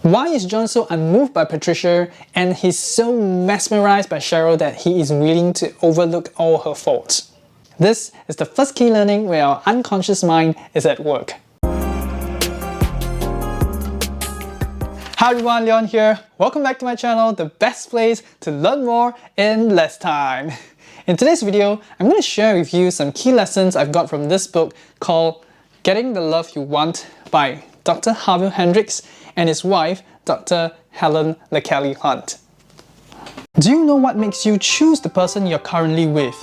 Why is John so unmoved by Patricia and he's so mesmerized by Cheryl that he is willing to overlook all her faults? This is the first key learning where our unconscious mind is at work. Hi everyone, Leon here. Welcome back to my channel, the best place to learn more in less time. In today's video, I'm going to share with you some key lessons I've got from this book called Getting the Love You Want by Dr. Harville Hendrix and his wife, Dr. Helen LaKelly Hunt. Do you know what makes you choose the person you're currently with?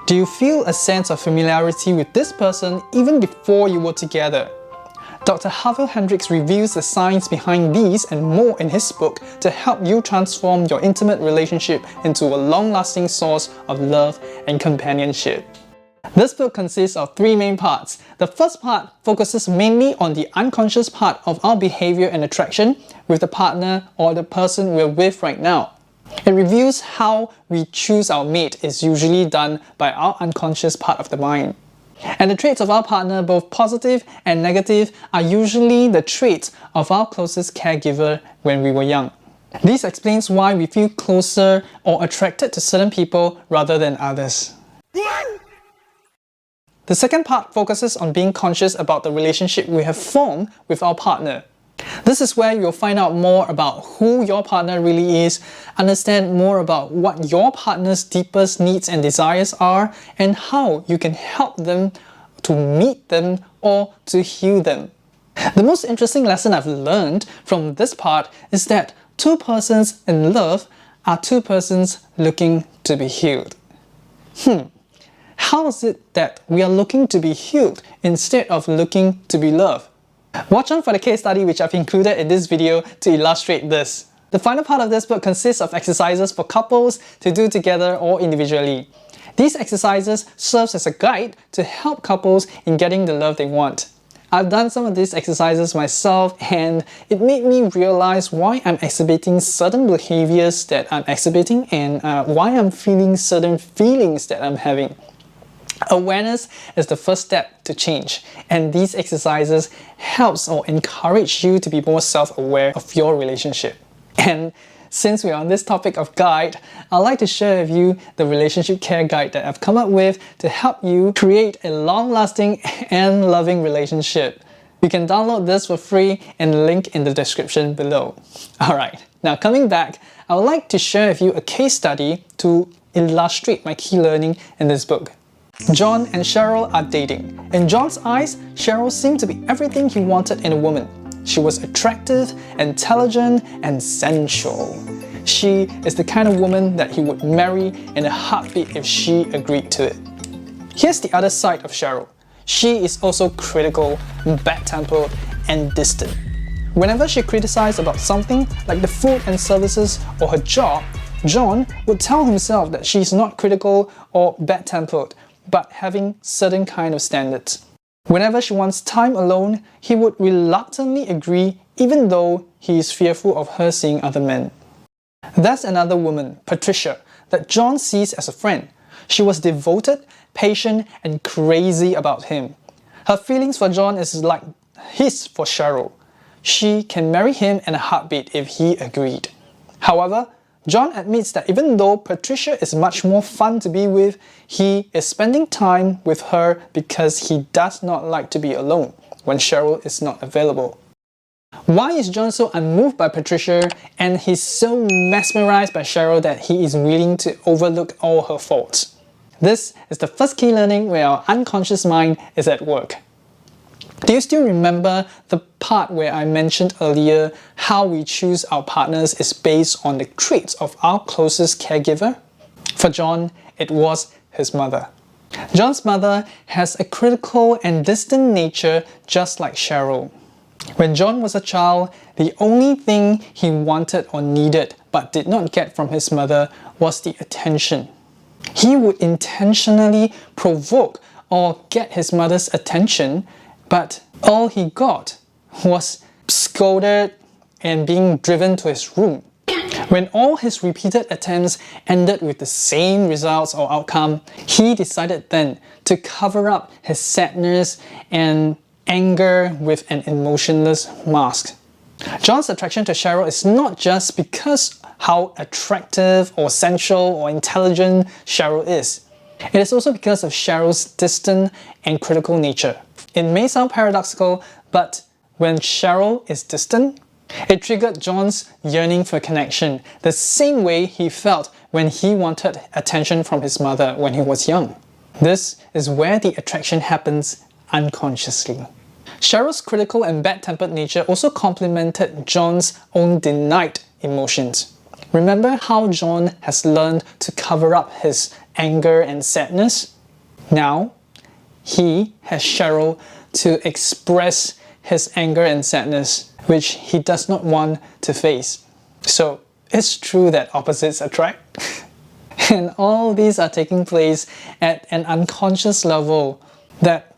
Do you feel a sense of familiarity with this person even before you were together? Dr. Harville Hendrix reveals the science behind these and more in his book to help you transform your intimate relationship into a long-lasting source of love and companionship. This book consists of three main parts. The first part focuses mainly on the unconscious part of our behavior and attraction with the partner or the person we're with right now. It reviews how we choose our mate is usually done by our unconscious part of the mind. And the traits of our partner, both positive and negative, are usually the traits of our closest caregiver when we were young. This explains why we feel closer or attracted to certain people rather than others. The second part focuses on being conscious about the relationship we have formed with our partner. This is where you'll find out more about who your partner really is, understand more about what your partner's deepest needs and desires are, and how you can help them to meet them or to heal them. The most interesting lesson I've learned from this part is that two persons in love are two persons looking to be healed. How is it that we are looking to be healed instead of looking to be loved? Watch on for the case study which I've included in this video to illustrate this. The final part of this book consists of exercises for couples to do together or individually. These exercises serve as a guide to help couples in getting the love they want. I've done some of these exercises myself and it made me realize why I'm exhibiting certain behaviors that I'm exhibiting and why I'm feeling certain feelings that I'm having. Awareness is the first step to change, and these exercises helps or encourage you to be more self-aware of your relationship. And since we're on this topic of guide, I'd like to share with you the relationship care guide that I've come up with to help you create a long-lasting and loving relationship. You can download this for free and the link in the description below. Alright, now coming back, I would like to share with you a case study to illustrate my key learning in this book. John and Cheryl are dating. In John's eyes, Cheryl seemed to be everything he wanted in a woman. She was attractive, intelligent, and sensual. She is the kind of woman that he would marry in a heartbeat if she agreed to it. Here's the other side of Cheryl. She is also critical, bad-tempered, and distant. Whenever she criticized about something like the food and services or her job, John would tell himself that she's not critical or bad-tempered, but having certain kind of standards. Whenever she wants time alone, he would reluctantly agree even though he is fearful of her seeing other men. There's another woman, Patricia, that John sees as a friend. She was devoted, patient, and crazy about him. Her feelings for John is like his for Cheryl. She can marry him in a heartbeat if he agreed. However, John admits that even though Patricia is much more fun to be with, he is spending time with her because he does not like to be alone when Cheryl is not available. Why is John so unmoved by Patricia and he's so mesmerized by Cheryl that he is willing to overlook all her faults? This is the first key learning where our unconscious mind is at work. Do you still remember the part where I mentioned earlier how we choose our partners is based on the traits of our closest caregiver? For John, it was his mother. John's mother has a critical and distant nature just like Cheryl. When John was a child, the only thing he wanted or needed but did not get from his mother was the attention. He would intentionally provoke or get his mother's attention, but all he got was scolded and being driven to his room. When all his repeated attempts ended with the same results or outcome, he decided then to cover up his sadness and anger with an emotionless mask. John's attraction to Cheryl is not just because how attractive or sensual or intelligent Cheryl is. It is also because of Cheryl's distant and critical nature. It may sound paradoxical, but when Cheryl is distant, it triggered John's yearning for connection, the same way he felt when he wanted attention from his mother when he was young. This is where the attraction happens unconsciously. Cheryl's critical and bad-tempered nature also complemented John's own denied emotions. Remember how John has learned to cover up his anger and sadness? Now, he has Cheryl to express his anger and sadness, which he does not want to face. So, it's true that opposites attract. And all these are taking place at an unconscious level that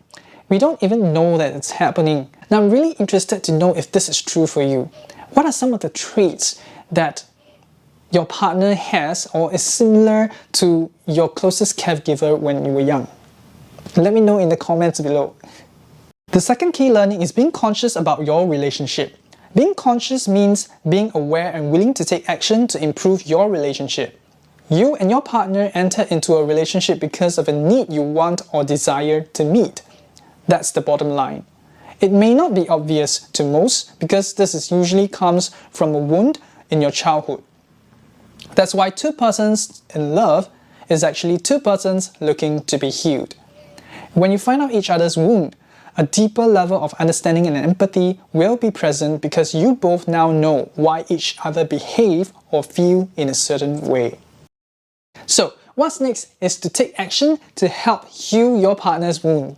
we don't even know that it's happening. Now, I'm really interested to know if this is true for you. What are some of the traits that your partner has or is similar to your closest caregiver when you were young? Let me know in the comments below. The second key learning is being conscious about your relationship. Being conscious means being aware and willing to take action to improve your relationship. You and your partner enter into a relationship because of a need you want or desire to meet. That's the bottom line. It may not be obvious to most because this usually comes from a wound in your childhood. That's why two persons in love is actually two persons looking to be healed. When you find out each other's wound, a deeper level of understanding and empathy will be present because you both now know why each other behave or feel in a certain way. So, what's next is to take action to help heal your partner's wound.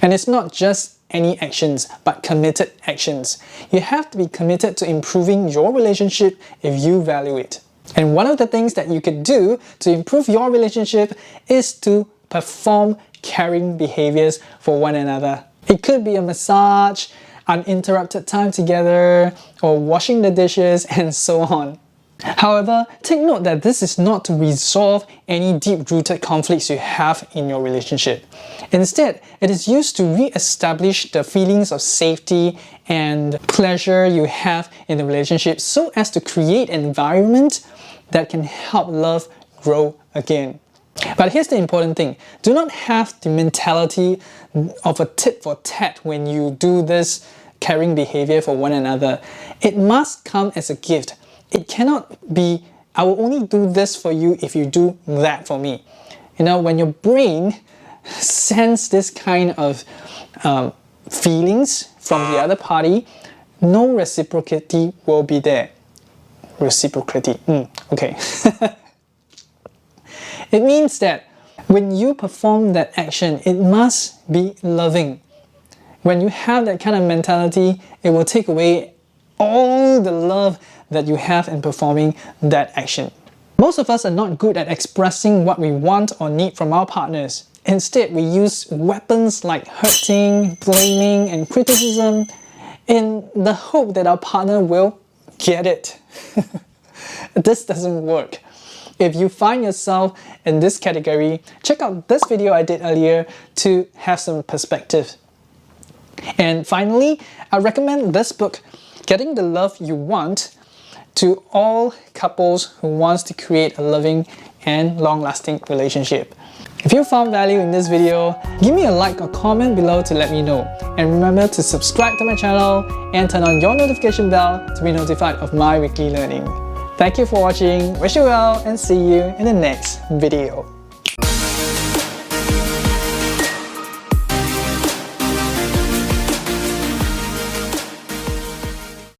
And it's not just any actions, but committed actions. You have to be committed to improving your relationship if you value it. And one of the things that you could do to improve your relationship is to perform caring behaviors for one another. It could be a massage, uninterrupted time together, or washing the dishes, and so on. However, take note that this is not to resolve any deep-rooted conflicts you have in your relationship. Instead, it is used to re-establish the feelings of safety and pleasure you have in the relationship so as to create an environment that can help love grow again. But here's the important thing. Do not have the mentality of a tit for tat when you do this caring behavior for one another. It must come as a gift. It cannot be, I will only do this for you if you do that for me. You know, when your brain senses this kind of feelings from the other party, no reciprocity will be there. Reciprocity, okay. It means that when you perform that action, it must be loving. When you have that kind of mentality, it will take away all the love that you have in performing that action. Most of us are not good at expressing what we want or need from our partners. Instead, we use weapons like hurting, blaming, and criticism in the hope that our partner will get it. This doesn't work. If you find yourself in this category, check out this video I did earlier to have some perspective. And finally, I recommend this book, Getting the Love You Want, to all couples who wants to create a loving and long-lasting relationship. If you found value in this video, give me a like or comment below to let me know. And remember to subscribe to my channel and turn on your notification bell to be notified of my weekly learning. Thank you for watching, wish you well, and see you in the next video.